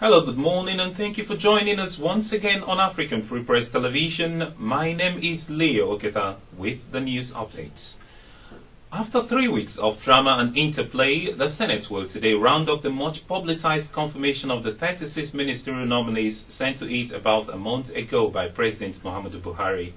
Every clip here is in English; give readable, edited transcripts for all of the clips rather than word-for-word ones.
Hello, good morning, and thank you for joining us once again on African Free Press Television. My name is Leo Oketa with the news updates. After 3 weeks of drama and interplay, the Senate will today round up the much publicized confirmation of the 36 ministerial nominees sent to it about a month ago by President Muhammadu Buhari.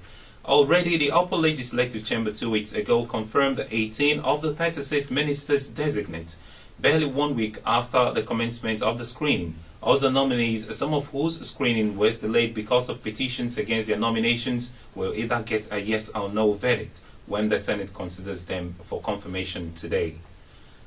Already, the upper legislative chamber 2 weeks ago confirmed that 18 of the 36 ministers designate, barely 1 week after the commencement of the screening. Other nominees, some of whose screening was delayed because of petitions against their nominations, will either get a yes or no verdict when the Senate considers them for confirmation today.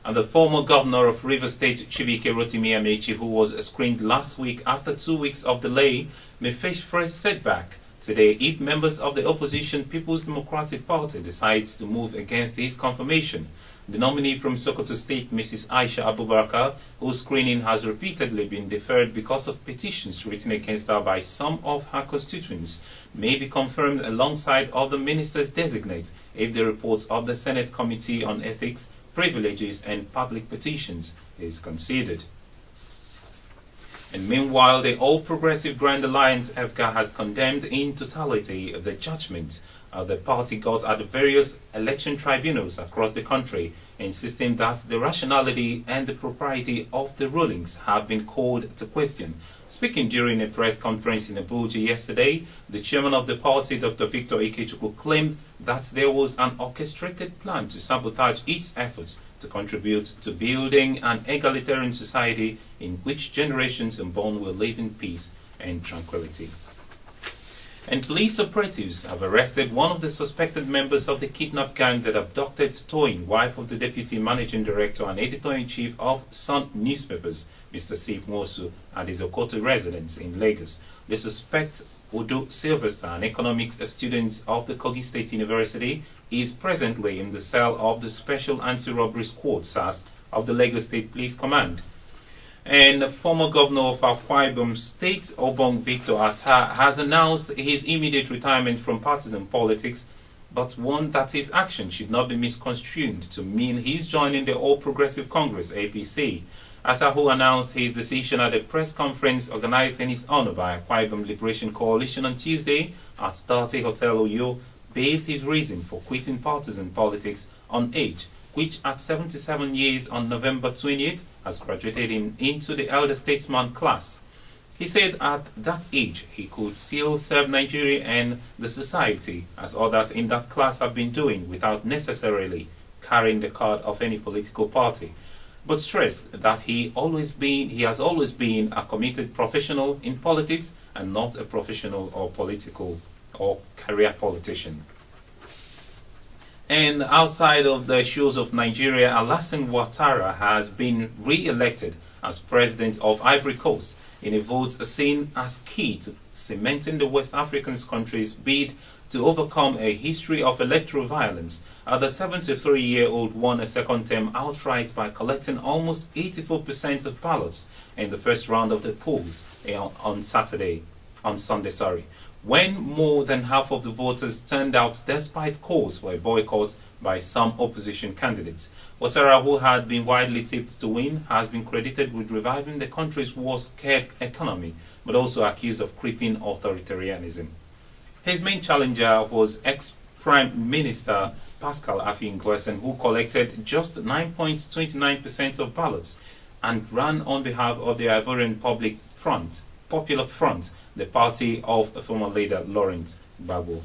And the former governor of Rivers State, Chibike Rotimi Amechi, who was screened last week after 2 weeks of delay, may face fresh setback today if members of the opposition People's Democratic Party decides to move against his confirmation. The nominee from Sokoto State, Mrs. Aisha Abubakar, whose screening has repeatedly been deferred because of petitions written against her by some of her constituents, may be confirmed alongside other ministers designate if the reports of the Senate Committee on Ethics, Privileges and Public Petitions is considered. And meanwhile, the All Progressive Grand Alliance (EPGA) has condemned in totality the judgment the party got at the various election tribunals across the country, insisting that the rationality and the propriety of the rulings have been called to question. Speaking during a press conference in Abuja yesterday, the chairman of the party, Dr. Victor Ikechukwu, claimed that there was an orchestrated plan to sabotage its efforts to contribute to building an egalitarian society in which generations unborn will live in peace and tranquility. And police operatives have arrested one of the suspected members of the kidnap gang that abducted Toyin, wife of the deputy managing director and editor-in-chief of Sun newspapers, Mr. Sif Mosu, at his Okoto residence in Lagos. The suspect, Udo Sylvester, an economics student of the Kogi State University, is presently in the cell of the Special Anti-Robbery Squad (SAS) of the Lagos State Police Command. And former governor of Akwa Ibom State, Obong Victor Atta, has announced his immediate retirement from partisan politics, but warned that his action should not be misconstrued to mean he's joining the All Progressive Congress (APC). Atta, who announced his decision at a press conference organized in his honor by Akwa Ibom Liberation Coalition on Tuesday at Starte Hotel Oyo, based his reason for quitting partisan politics on age, which at 77 years on November 28th has graduated him into the elder statesman class. He said at that age he could still serve Nigeria and the society as others in that class have been doing without necessarily carrying the card of any political party, but stressed that he has always been a committed professional in politics and not a professional or political or career politician. And outside of the shores of Nigeria, Alassane Ouattara has been re-elected as president of Ivory Coast in a vote seen as key to cementing the West African country's bid to overcome a history of electoral violence. The 73-year-old won a second term outright by collecting almost 84% of ballots in the first round of the polls on Sunday, when more than half of the voters turned out despite calls for a boycott by some opposition candidates. Ouattara, who had been widely tipped to win, has been credited with reviving the country's war-scared economy, but also accused of creeping authoritarianism. His main challenger was ex-Prime Minister Pascal Affi N'Guessan, who collected just 9.29% of ballots and ran on behalf of the Ivorian Popular Front, the party of former leader Laurent Gbagbo.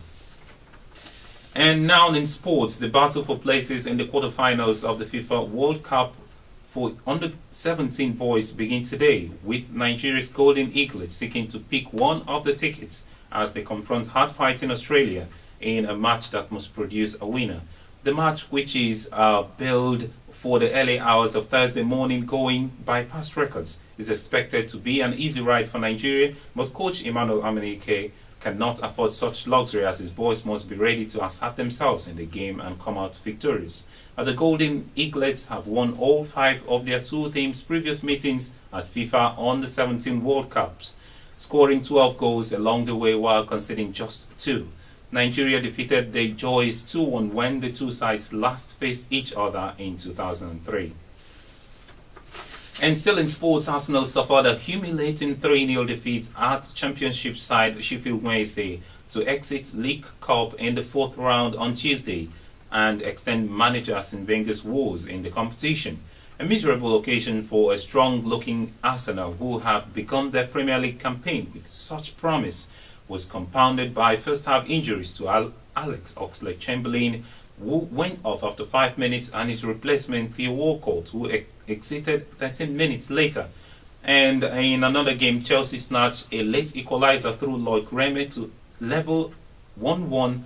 And now in sports, the battle for places in the quarterfinals of the FIFA World Cup for under-17 boys begin today, with Nigeria's Golden Eaglets seeking to pick one of the tickets as they confront hard-fighting Australia in a match that must produce a winner. The match, which is billed for the early hours of Thursday morning going by past records, is expected to be an easy ride for Nigeria, but coach Emmanuel Amunike cannot afford such luxury, as his boys must be ready to assert themselves in the game and come out victorious. The Golden Eaglets have won all 5 of their 2 teams' previous meetings at FIFA Under-17 World Cups, scoring 12 goals along the way while conceding just 2. Nigeria defeated the Joys 2-1 when the two sides last faced each other in 2003. And still in sports, Arsenal suffered a humiliating 3-0 defeat at Championship side Sheffield Wednesday to exit League Cup in the fourth round on Tuesday and extend manager Arsene Wenger's woes in the competition. A miserable occasion for a strong-looking Arsenal, who have begun their Premier League campaign with such promise, was compounded by first-half injuries to Alex Oxlade-Chamberlain, who went off after 5 minutes, and his replacement Theo Walcott, who exited 13 minutes later. And in another game, Chelsea snatched a late equalizer through Loic Remy to level 1-1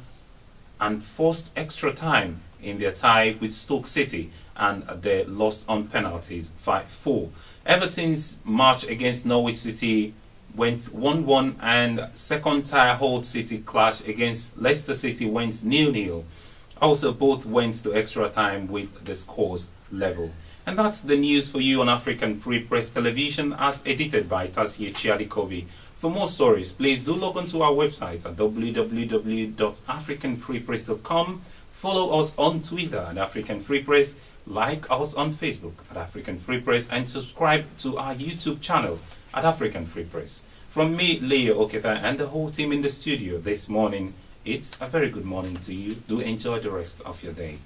and forced extra time in their tie with Stoke City, and they lost on penalties 5-4. Everton's match against Norwich City went 1-1, and second-tier Hull City clash against Leicester City went 0-0. Also, both went to extra time with the scores level. And that's the news for you on African Free Press Television, as edited by Tasia Chiadikobi. For more stories, please do log on to our website at www.africanfreepress.com. Follow us on Twitter at African Free Press, like us on Facebook at African Free Press, and subscribe to our YouTube channel at African Free Press. From me, Leo Oketa, and the whole team in the studio this morning, it's a very good morning to you. Do enjoy the rest of your day.